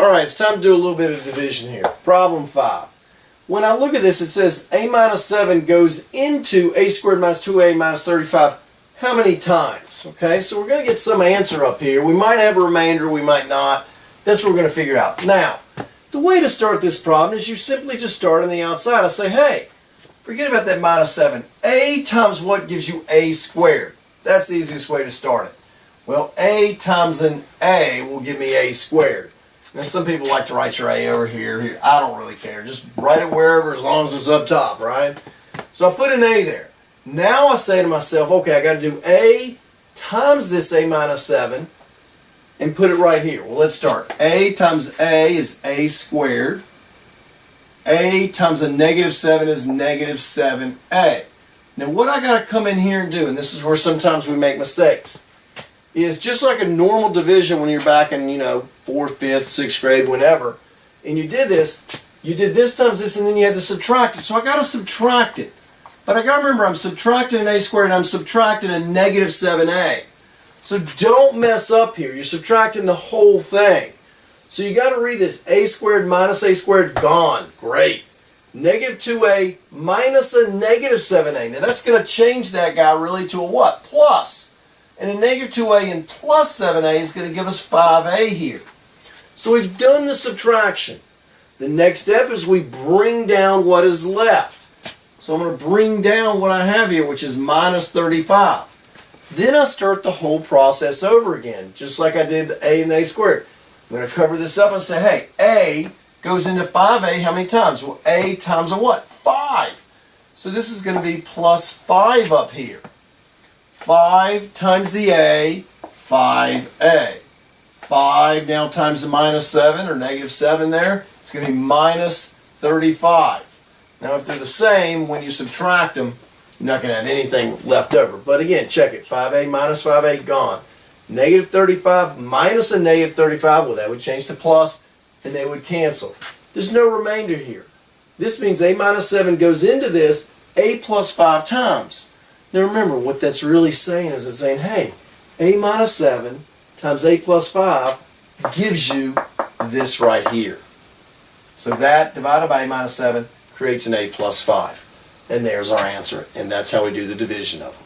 Alright, it's time to do a little bit of division here. Problem 5. When I look at this, it says a minus 7 goes into a squared minus 2a minus 35 how many times? Okay, so we're going to get some answer up here. We might have a remainder, we might not. That's what we're going to figure out. Now, the way to start this problem is you simply just start on the outside. I say, hey, forget about that minus 7. A times what gives you a squared? That's the easiest way to start it. Well, a times an a will give me a squared. Now, some people like to write your a over here. I don't really care. Just write it wherever as long as it's up top, right? So I put an a there. Now I say to myself, okay, I got to do a times this a minus 7 and put it right here. Well, let's start. A times a is a squared. A times a negative 7 is negative 7a. Now what I got to come in here and do, and this is where sometimes we make mistakes, is just like a normal division when you're back in, 4th, 5th, 6th grade, whenever, and you did this times this, and then you had to subtract it. So I got to subtract it. But I got to remember, I'm subtracting an a squared and I'm subtracting a negative 7a. So don't mess up here. You're subtracting the whole thing. So you got to read this. A squared minus a squared, gone. Great. Negative 2a minus a negative 7a. Now that's going to change that guy really to a what? Plus. And a negative 2a and plus 7a is going to give us 5a here. So we've done the subtraction. The next step is we bring down what is left. So I'm going to bring down what I have here, which is minus 35. Then I start the whole process over again, just like I did a and a squared. I'm going to cover this up and say, hey, a goes into 5a how many times? Well, a times a what? 5. So this is going to be plus 5 up here. 5 times the a, 5a. 5 now times the minus 7, or negative 7 there, it's going to be minus 35. Now if they're the same, when you subtract them, you're not going to have anything left over. But again, check it. 5a minus 5a, gone. Negative 35 minus a negative 35, well that would change to plus, and they would cancel. There's no remainder here. This means a minus 7 goes into this a plus 5 times. Now remember, what that's really saying is it's saying, hey, a minus 7 times a plus 5 gives you this right here. So that divided by a minus 7 creates an a plus 5. And there's our answer. And that's how we do the division of them.